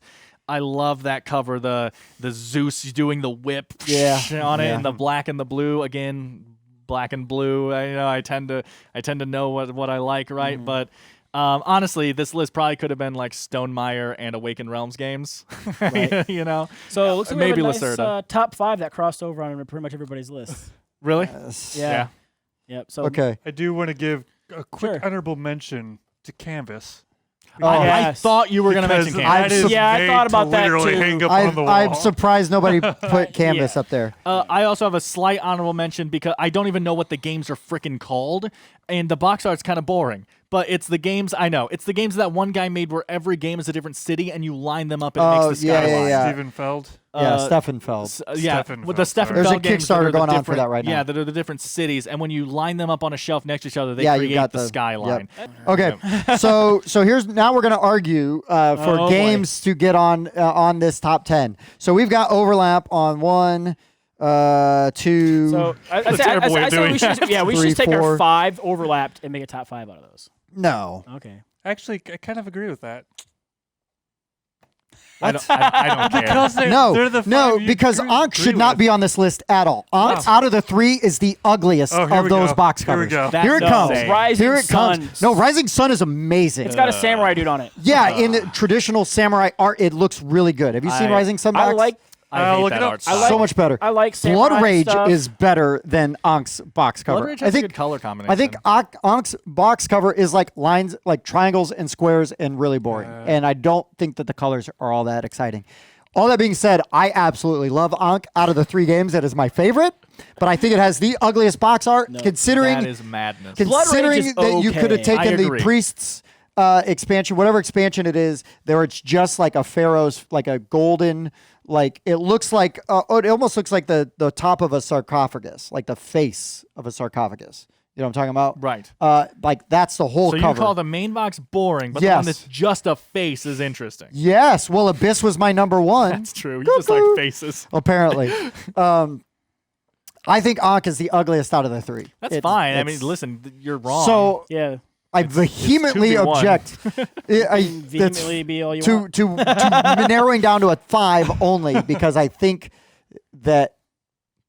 I love that cover, the Zeus doing the whip Yeah, on it, yeah. and the black and the blue again, black and blue. I tend to know what I like, right? But honestly, this list probably could have been like Stonemaier and Awakened Realms games. Right. You know, So it looks like we have Maybe a nice Lacerda. top 5 that crossed over on pretty much everybody's list. really? Yes. Yeah. Yep. So Okay. I do want to give a quick Sure. honorable mention to Canvas. Oh, I Yes. thought you were going to Because mention that Canvas. is Yeah, I made thought about to that literally too. hang up on the wall. I'm surprised nobody put Canvas Yeah. up there. I also have a slight honorable mention because I don't even know what the games are freaking called, and the box art's kind of boring. But it's the games I know. It's the games that one guy made where every game is a different city, and you line them up and it Oh, makes the yeah, skyline. yeah. Steven Feld. Yeah, Uh, Steffenfeld. Yeah, Steffenfeld, with the sorry. Steffenfeld There's a games that Kickstarter are the going on for different- that right now. Yeah, that are the different cities, and when you line them up on a shelf next to each other, they Yeah, you create got the the- skyline. Okay, so here's now we're gonna argue for Oh, boy. games to get on this top 10. So we've got overlap on 1, 2. So I a terrible way of say doing we should, yeah, we should 3, take 4. our 5 overlapped and make a top 5 out of those. no. Okay. Actually, I kind of agree with that. I don't care. Because they're the No, five you because agree Ankh should not with. be on this list at all. Ankh out of the 3 is the ugliest Oh, here of we those go. box Here we covers. go. That's Here it no comes. say. Rising Here it Sun. comes. No, Rising Sun is amazing. It's got a samurai dude on it. Yeah, in the traditional samurai art, it looks really good. Have you seen I- Rising Sun? I Max? like I hate look that it up. art I style. like- so much better. I like samurai Blood Rage stuff. is better than Ankh's box cover. Blood Rage I has a think good color combination. I think Ankh's box cover is like lines, like triangles and squares, and really boring. And I don't think that the colors are all that exciting. All that being said, I absolutely love Ankh. Out of the 3 games, it is my favorite. But I think it has the ugliest box art, considering that is madness. Blood Rage considering is that you could have okay. I taken the agree. priests expansion, whatever expansion it is, there it's just like a pharaoh's, like a golden, like it looks like it almost looks like the top of a sarcophagus, like the face of a sarcophagus. You know what I'm talking about? Right. Like that's the whole So cover. you call the main box boring, but the Yes. one that's just a face is interesting. Yes. Well, Abyss was my number 1. That's true. You just like faces. apparently. I think Ankh is the ugliest out of the 3. That's fine. I mean, listen, you're wrong. So Yeah. I vehemently 2v1. object. That's Vehemently be all you want. to narrowing down to a 5 only because I think that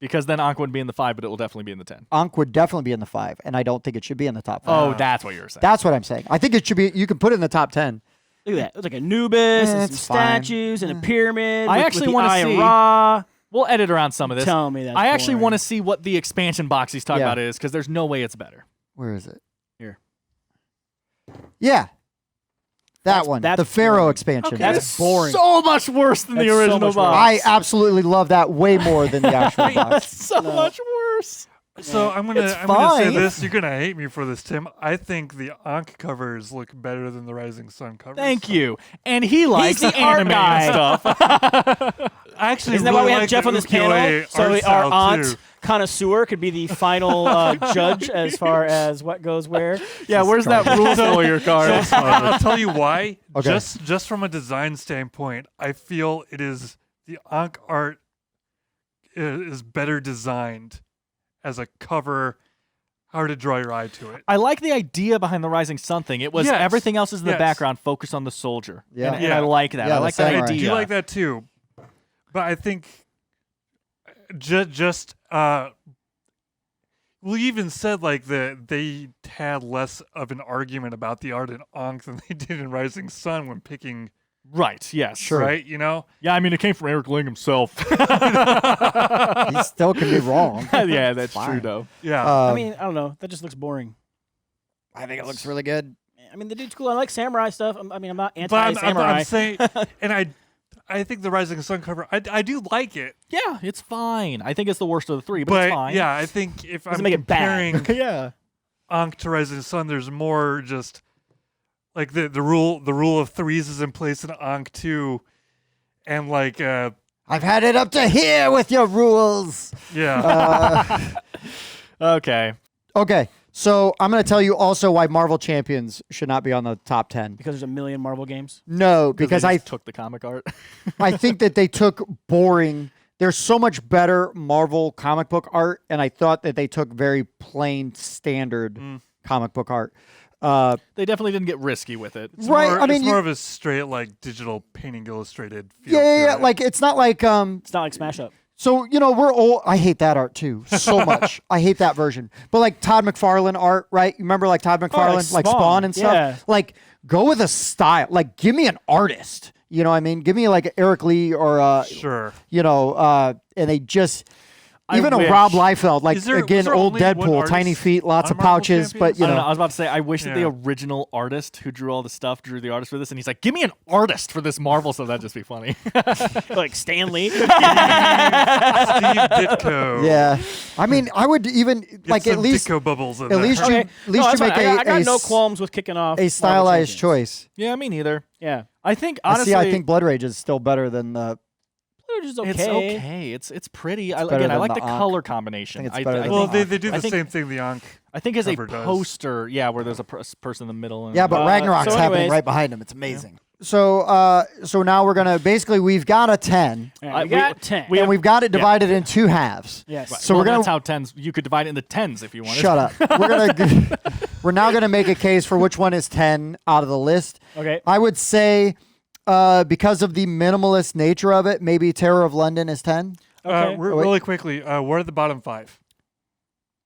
because then Ankh wouldn't be in the 5, but it will definitely be in the 10. Ankh would definitely be in the 5, and I don't think it should be in the top 5. Oh, that's what you're saying. That's what I'm saying. I think it should be. You can put it in the top 10. Look at that. It's like Anubis and some it's fine. statues and a pyramid. I with actually the wanna Eye of see- Ra. We'll edit around some of this. Tell me that. I actually want to see what the expansion box he's talking Yeah. about is, because there's no way it's better. Where is it? Here. Yeah, that one. that's The Pharaoh boring. expansion. Okay. That's boring. So much worse than the That's so original much box. I absolutely love that way more than the actual box. so much worse. So I'm gonna It's say fine. this. You're gonna hate me for this, Tim. I think the Ankh covers look better than the Rising Sun covers. Thank you. And he likes the art anime guy. and stuff. I actually Isn't that really why we have like Jeff the on this ukiyo-e panel? So art our style, aunt too. connoisseur could be the final judge as far as what goes where. Yeah, where's that rules lawyer card? I'll tell you why. Okay. Just from a design standpoint, I feel it is the Ankh art is better designed as a cover. How to draw your eye to it. I like the idea behind the Rising Sun thing. It was Yes. everything else is in the Yes. background, focus on the soldier. Yeah. And I like that. Yeah, I the like that samurai. I idea. do like that too, but I think just we even said like they had less of an argument about the art in Ankh than they did in Rising Sun when picking. Right, yes. Sure. Right, you know. Yeah, I mean, it came from Eric Ling himself. He still can be wrong. Yeah, that's Fine. true, though. Yeah. I mean, I don't know. That just looks boring. I think it looks really good. I mean, the dude's cool. I like samurai stuff. I mean, I'm not but I'm anti-samurai. saying, and I think the Rising Sun cover, I do like it. Yeah, it's fine. I think it's the worst of the three, but it's fine. Yeah, I think if I'm make it bad. comparing Yeah. Ankh to Rising Sun, there's more just like the rule of threes is in place in Ankh too, and like I've had it up to here with your rules. yeah. Okay. Okay, so I'm going to tell you also why Marvel Champions should not be on the top 10. Because there's a million Marvel games. No, because they I just took the comic art. I think that they took boring. There's so much better Marvel comic book art, and I thought that they took very plain, standard comic book art. They definitely didn't get risky with it. It's Right, More, I mean, it's more of a straight like digital painting illustrated feel. Yeah, to it. like it's not like It's not like Smash Up. So, we're old. I hate that art too so much. I hate that version. But like Todd McFarlane art, right? You remember like Todd McFarlane, like Spawn and stuff? Yeah. Like go with a style. Like give me an artist. You know what I mean? Give me like Eric Lee or Sure. And they just I even a wish- Rob Liefeld, like Is there- again, was there old only one Deadpool, tiny artist feet, lots on of Marvel pouches, but Champions? you I don't know. know. I was about to say, I wish that the Yeah. original artist who drew all the stuff drew the artist for this, and he's like, "Give me an artist for this Marvel," so that'd just be funny. Like Stan Lee. Steve Ditko. Yeah. I mean, I would even Get like some at least Ditko bubbles in at there. least Okay. you No, that's make fine. I got a no qualms with kicking off a stylized Marvel Champions. choice. Yeah, me neither. Yeah. I think honestly, See, I think Blood Rage is still better than the. They're just okay. it's okay. It's pretty. better Again, I than like the the Ankh. color combination. I think it's better than Well, the they do I the think- same thing the Ankh. I think as a cover does. poster, yeah, where there's a person in the middle. And Yeah, but Ragnarok's so happening anyways- right behind him. It's amazing. So, so now we're gonna basically we've got a 10, All right, we got 10. we and have- we've got it divided in two halves. Yes. So well, we're gonna that's how tens. You could divide it into tens if you wanted. shut up. We're now gonna make a case for which one is 10 out of the list. Okay. I would say, because of the minimalist nature of it, maybe Terror of London is 10. Okay. wait. Really quickly, what are the bottom five?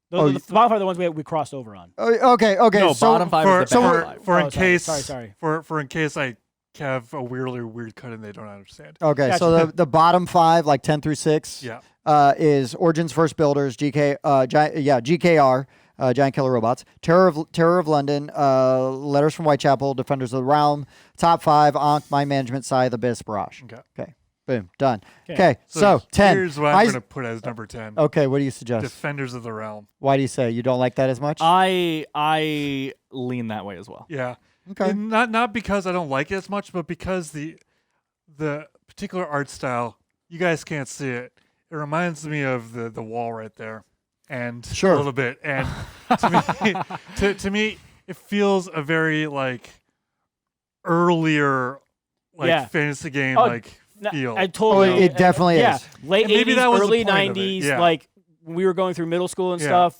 Those are the bottom five are the ones we crossed over on. Okay. No, so bottom five For, is the best for, five. for in Oh, case, sorry. For in case I have a weird cut and they don't understand. Okay, Gotcha. so the bottom five, like 10 through 6, Yeah. is Origins First Builders, GKR, Giant Killer Robots, Terror of London, Letters from Whitechapel, Defenders of the Realm, top 5, Ankh, Mind Management, Scythe, Abyss, Barrage. Okay. Boom, done. Okay, So, so 10. Here's what I'm going to put as number 10. Okay, what do you suggest? Defenders of the Realm. Why do you say you don't like that as much? I lean that way as well. Yeah. Okay. And not because I don't like it as much, but because the particular art style, you guys can't see it. It reminds me of the wall right there, and Sure. a little bit. And to me, to me, it feels a very like earlier Yeah. fantasy game Oh, feel. I totally. Oh, it definitely yeah. is. Late And maybe 80s, that was the early point of it. 90s, Yeah. like when we were going through middle school and Yeah. stuff,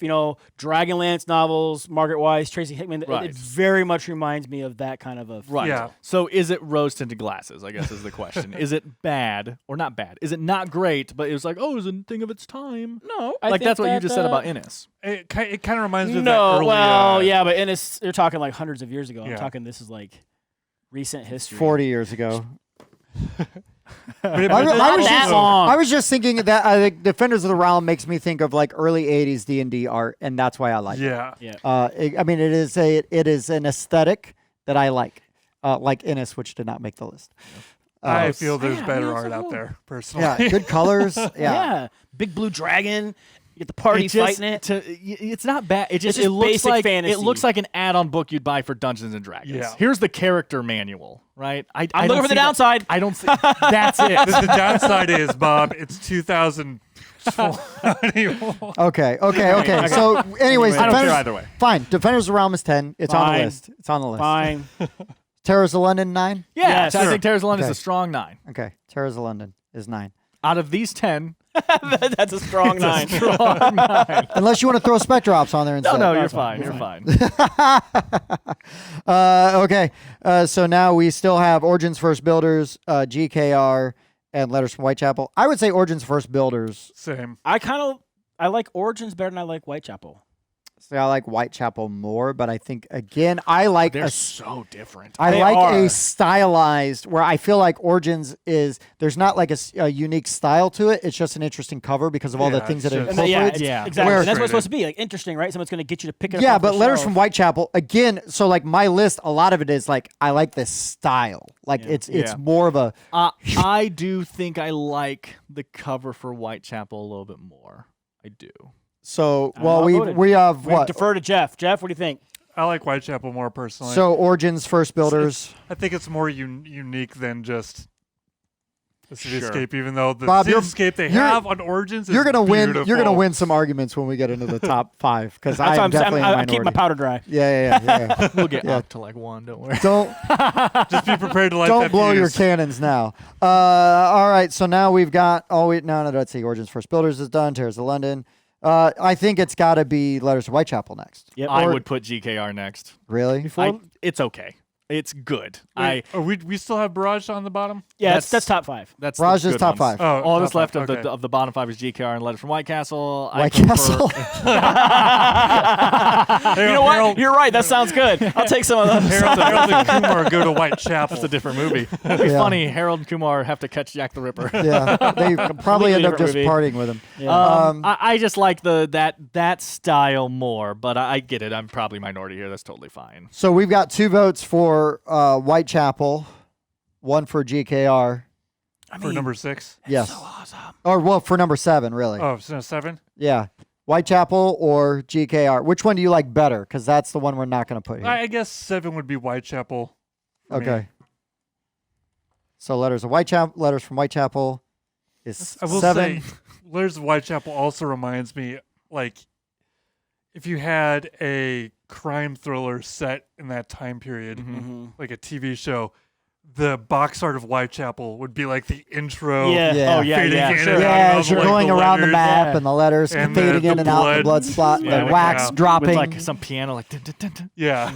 Dragonlance novels, Margaret Wise, Tracy Hickman. Right. It very much reminds me of that kind of a Right. Yeah. So is it rose tinted glasses? I guess is the question. Is it bad or not bad? Is it not great, but it was like, oh, it was a thing of its time? No, Like that's what you just said about Innis. It kind of reminds me of that No, early. well, yeah, but Innis, you're talking like hundreds of years ago. I'm Yeah. talking this is like recent history. 40 years ago. But it- I, but I Not was that just, long. I was just thinking that Defenders of the Realm makes me think of like early 80s D&D art, and that's why I like it. yeah. Yeah. I mean, it is an aesthetic that I like Innis, which did not make the list. I feel there's yeah, better yeah, art it's a out whole- there, personally. Yeah, good colors. Yeah. Yeah. Big blue dragon. You get the party fighting it. It's not bad. It just just it looks basic like fantasy. it looks like an add-on book you'd buy for Dungeons and Dragons. Yeah. Here's the character manual, right? I I'm don't looking for the see that- downside. I don't see. That's it. The downside is, Bob, it's 2021. Okay. So, anyways, I don't care Defenders, either way. fine. Defenders of the Realm is 10. It's on the Fine. list. It's on the list. Fine. Terrors of London 9. Yeah, Yes. so I Sure. think Terrors of London Okay. is a strong 9. Okay. Terrors of London is 9. Out of these 10, That's a strong 9. strong 9. Unless you want to throw Spectrops on there instead. No, you're That's fine. fine. You're fine. Okay. So now we still have Origins First Builders, GKR, and Letters from Whitechapel. I would say Origins First Builders. Same. I like Origins better than I like Whitechapel. See, I like Whitechapel more, but I think again, I like They're a so different. I They like are. a stylized where I feel like Origins is there's not like a unique style to it. It's just an interesting cover because of all the Yeah, things it's that it just- And incorporates. yeah, Yeah. exactly. Where- And that's what it's supposed to be. Like interesting, right? Someone's going to get you to pick it up. Yeah, off but the Letters shelf. from Whitechapel again. So like my list, a lot of it is like I like this style. Like it's Yeah. more of a I do think I like the cover for Whitechapel a little bit more. I do. so. I'm Well, outvoted. we have We what? defer to Jeff. Jeff, what do you think? I like Whitechapel more personally. So Origins, First Builders. I think it's more unique than just the Cityscape, even though the Bob, Cityscape they you're- have on Origins is You're gonna win. You're gonna beautiful. win some arguments when we get into the top 5 because That's I'm what definitely in the I'm keeping my minority. powder dry. Yeah. We'll get Yeah. up to like 1. Don't worry. Don't Just be prepared to light don't that blow your fuse. cannons now. All right, so now we've got. Oh wait, no. Let's see. Origins, First Builders is done. Terrors of London. I think it's got to be Letters of Whitechapel next. Yep. I Or- would put GKR next. Really? It's okay. It's good. Wait, we still have Barrage on the bottom? Yeah, That's- that's top 5. That's Raj the is good top ones. 5. Oh, All that's top left five, of the bottom 5 is GKR and Letters from White Castle. White Castle. You know what? You're right. That sounds good. I'll take some of those. Harold and Kumar go to Whitechapel. That's a different movie. It'd be Yeah. funny. Harold and Kumar have to catch Jack the Ripper. Yeah, they probably end up different just movie. partying with him. Yeah. I just like that style more, but I get it. I'm probably minority here. That's totally fine. So we've got 2 votes for Whitechapel, 1 for GKR. for number 6. Yes. So awesome. Or well, for number 7, really. Oh, so 7? Yeah. Whitechapel or GKR. Which one do you like better? Because that's the one we're not going to put here. I guess 7 would be Whitechapel. for me. Okay. So Letters from Whitechapel is I will 7. say, Letters of Whitechapel also reminds me, like, if you had a crime thriller set in that time period, Mm-hmm. like a TV show, the box art of Whitechapel would be like the intro. Yeah. Yeah. Oh, yeah. Fading Yeah. in Sure. and Yeah, out as of, you're like, going the around the letters. map Yeah. and the letters And fading the in and out, the blood. blood spot, Yeah, the with wax the- dropping. With like some piano, like Yeah.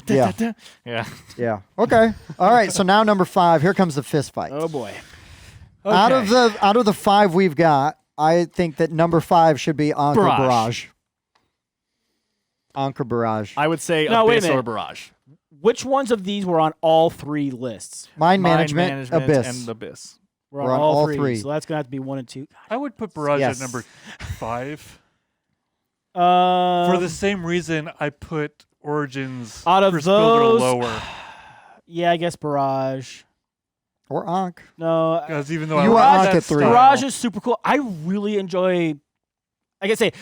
yeah. Yeah. Okay. All right. So now number 5. Here comes the fist fight. Oh boy. Out Okay. of the 5 we've got, I think that number 5 should be Ankh or Barrage. Barrage. Ankh or Barrage. I would say No, wait a Abyss or minute. Barrage. Which ones of these were on all 3 lists? Mind management, Abyss. and Abyss. We're on all 3. three. So that's gonna have to be 1 and 2. I would put Barrage Yes. at number 5. For For the same reason I put Origins Out of First Builder those- lower. yeah, I guess Barrage. or Ankh. No, Because even though You I are like Ankh that at 3. style, Barrage is super cool. I really enjoy. I can say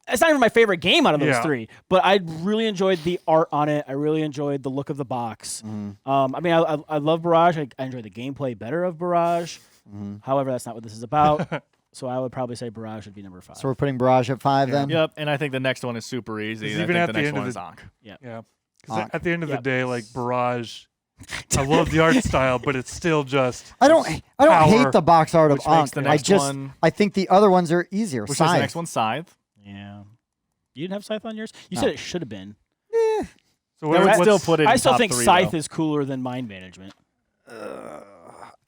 it's not even my favorite game out of those Yeah. 3, but I really enjoyed the art on it. I really enjoyed the look of the box. I mean, I love Barrage. I enjoy the gameplay better of Barrage. However, that's not what this is about. So I would probably say Barrage would be number 5. So we're putting Barrage at 5 then? Yep, and I think the next one is super easy. Because and I even think at the the next end of one is the- Ankh. Yeah. Because Ankh. at the end of the Yep. day, like Barrage, I love the art style, but it's still just. I don't Power, hate the box art of which makes Ankh. the I next just one- I think the other ones are easier. Which is Scythe. the next one? Scythe. Yeah. You didn't have Scythe on yours? You No. said it should have been. So I would what's- still put it. I in still top think 3, Scythe though. is cooler than Mind Management.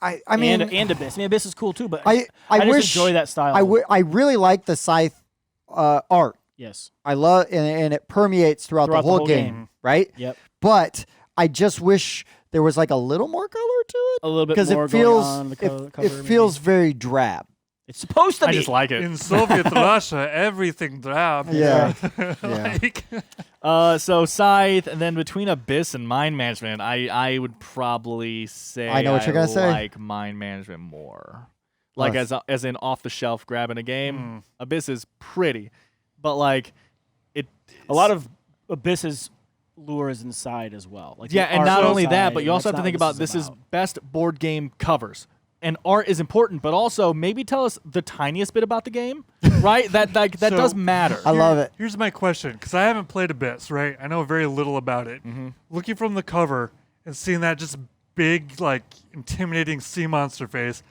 I mean and Abyss. I mean, Abyss is cool too, but I just wish enjoy that style. I really like the Scythe art. Yes. I love and it permeates throughout the whole game, right? Yep. But I just wish there was like a little more color to it A little bit because more it feels going on the it, cover. it maybe. feels very drab. It's supposed to I be. just like it. In Soviet Russia, everything drab. Yeah. Like, So Scythe, and then between Abyss and Mind Management, I would probably say I know what you're gonna say. like Mind Management more. Like Us. as in off the shelf grabbing a game. Mm. Abyss is pretty, but like it. a lot of Abyss's lure is inside as well. Like Yeah, the and art not only inside, that, but and you also that's have to think not what about this is about. best board game covers. And art is important, but also maybe tell us the tiniest bit about the game, right? That So- does matter. I love it. Here's my question, because I haven't played Abyss, right? I know very little about it. Looking from the cover and seeing that just big, like, intimidating sea monster face,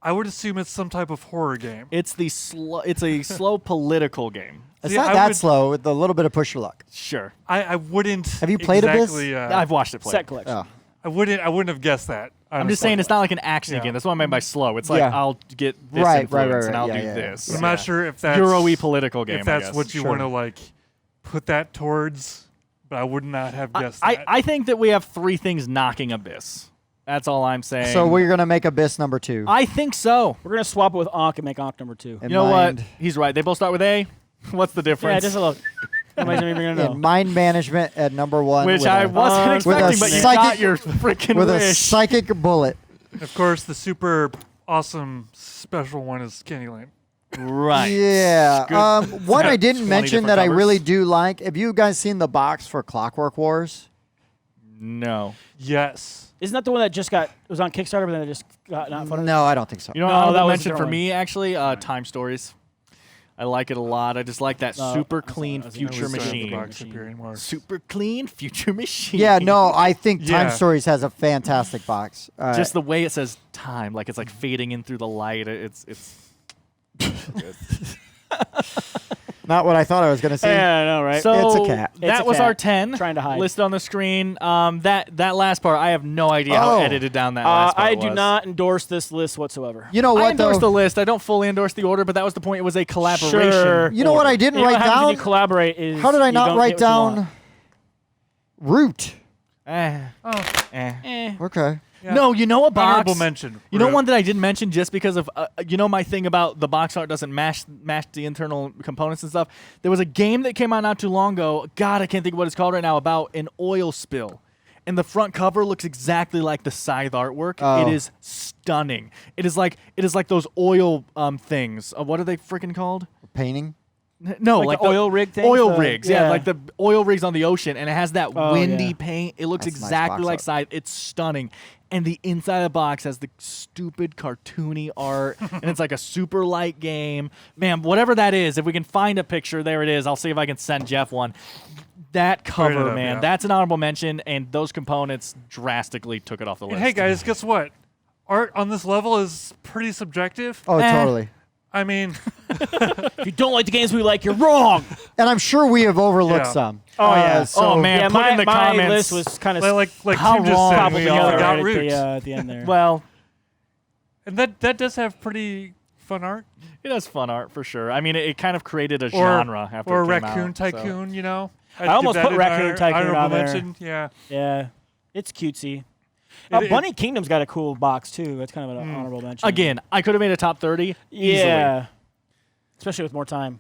I would assume it's some type of horror game. It's a slow political game. It's See, not I that would- slow with a little bit of push your luck. Sure, I wouldn't. Have you played Abyss? exactly, I've watched it play. Set collection. Oh. I wouldn't have guessed that. I'm just saying it's not like an action Yeah. game. That's what I meant by slow. It's like Yeah. I'll get this Right, influence and I'll yeah, do yeah, this. I'm not sure if that's Euro-y political game. if that's I guess. what you Sure. want to like put that towards, but I would not have guessed that. I think that we have 3 things knocking Abyss. That's all I'm saying. So we're gonna make Abyss number 2. I think so. We're gonna swap it with Ankh and make Ankh number 2. In You know mind- what? He's right. They both start with A. What's the difference? Yeah, just a little. Nobody's even gonna know. In mind management at number 1, Which with I a- wasn't with a expecting, but you psychic- got your freaking with a wish. psychic bullet. Of course, the super awesome special one is Candyland. Right. Yeah. Good. One I didn't 20 mention that different I covers. really do like. Have you guys seen the box for Clockwork Wars? No. Yes. Isn't that the one that just was on Kickstarter, but then it just got not funded? No, I don't think so. You know, No, what that I was a mentioned for different me actually, Time Stories. I like it a lot. I just like that super clean I was- future I always don't have the machine. box up here anymore. Super clean future machine. Yeah, no, I think Time Yeah. Stories has a fantastic box. Just the way it says time, like it's like fading in through the light. It's not what I thought I was going to say. Yeah, I know, right? so It's a cat. It's that a was cat. our 10 Trying to hide. listed on the screen. That last part, I have no idea how Oh. edited down that last part I do was. not endorse this list whatsoever. You know I what, endorse though? the list. I don't fully endorse the order, but that was the point. It was a collaboration. Sure. You know what I didn't You know write what happens when down? you collaborate is How did I you not don't write get what you want. down Root? Eh. Eh. Okay. Yeah. No, you know a box. Honorable mention. You know Root. one that I didn't mention just because of my thing about the box art doesn't match the internal components and stuff. There was a game that came out not too long ago. God, I can't think of what it's called right now, about an oil spill. And the front cover looks exactly like the Scythe artwork. Oh. It is stunning. It is like those oil things. What are they freaking called? Painting? No, Like the oil rig things? Oil The- rigs, yeah, yeah. like the oil rigs on the ocean, and it has that Oh, windy yeah. paint. It looks That's a nice exactly box like art. Scythe. It's stunning. And the inside of the box has the stupid cartoony art, and it's like a super light game. Man, whatever that is, if we can find a picture, there it is. I'll see if I can send Jeff one. That Put it cover, up, man, yeah. that's an honorable mention, and those components drastically took it off the And list. hey guys, guess what? Art on this level is pretty subjective. Oh, Eh. totally. I mean, If you don't like the games we like, you're wrong. And I'm sure we have overlooked Yeah. some. Oh, yeah. So Oh, man. Yeah, put in the my comments. list was kind of like How Tim just wrong said, cobbled we together forgot right at Root. the end there. Well, And that does have pretty fun art. it has fun art for sure. I mean, it kind of created a Or, genre after or it came Raccoon out, so. Tycoon, you know? I almost put Raccoon Tycoon honorable on there. mention. Yeah. Yeah, it's cutesy. It- Bunny Kingdom's got a cool box too. That's kind of an honorable mention. Again, I could have made a top 30 easily. yeah, especially with more time.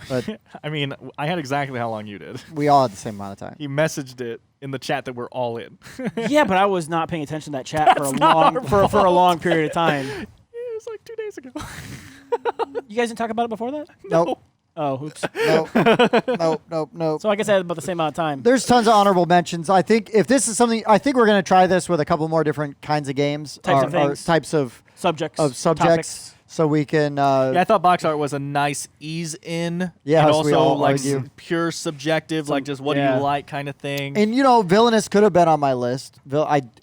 But I mean, I had exactly how long you did. we all had the same amount of time. He messaged it in the chat that we're all in. Yeah, but I was not paying attention to that chat for a long period of time. It was like 2 days ago. You guys didn't talk about it before that? Nope. Oh, oops. Nope. So I guess I had about the same amount of time. There's tons of honorable mentions. I think if this is something, I think we're going to try this with a couple more different kinds of games. Types of or things. types of Subjects. subjects. So we can. Yeah, I thought box art was a nice ease in. Yeah, and as we also all like argue. pure subjective, like just what do yeah. you like kind of thing. And Villainous could have been on my list.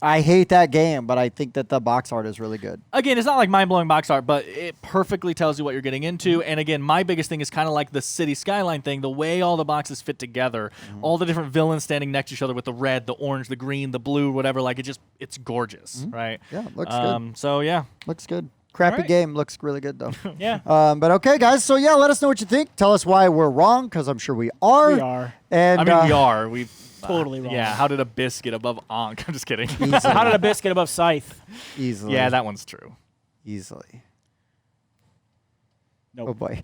I hate that game, but I think that the box art is really good. Again, it's not like mind-blowing box art, but it perfectly tells you what you're getting into. Mm-hmm. And again, my biggest thing is kind of like the city skyline thing, the way all the boxes fit together, Mm-hmm. all the different villains standing next to each other with the red, the orange, the green, the blue, whatever. Like it's gorgeous, right? Mm-hmm. Yeah, looks good. So yeah, Looks good. Crappy Alright. game. Looks really good, though. Yeah, But okay, guys. So, yeah, let us know what you think. Tell us why we're wrong, because I'm sure we are. we are. And, I mean we are. We Totally wrong. Yeah. How did Abyss get above Ankh? I'm just kidding. How did Abyss get above Scythe? Easily. Yeah, that one's true. Easily. Nope. Oh, boy.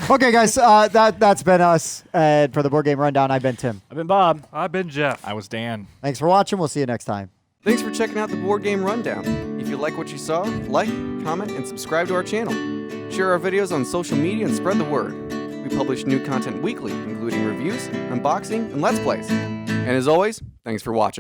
Okay, guys. That's been us. And for the Board Game Rundown, I've been Tim. I've been Bob. I've been Jeff. I was Dan. Thanks for watching. We'll see you next time. Thanks for checking out the Board Game Rundown. If you like what you saw, like, comment, and subscribe to our channel. Share our videos on social media and spread the word. We publish new content weekly, including reviews, unboxing, and Let's Plays. And as always, thanks for watching.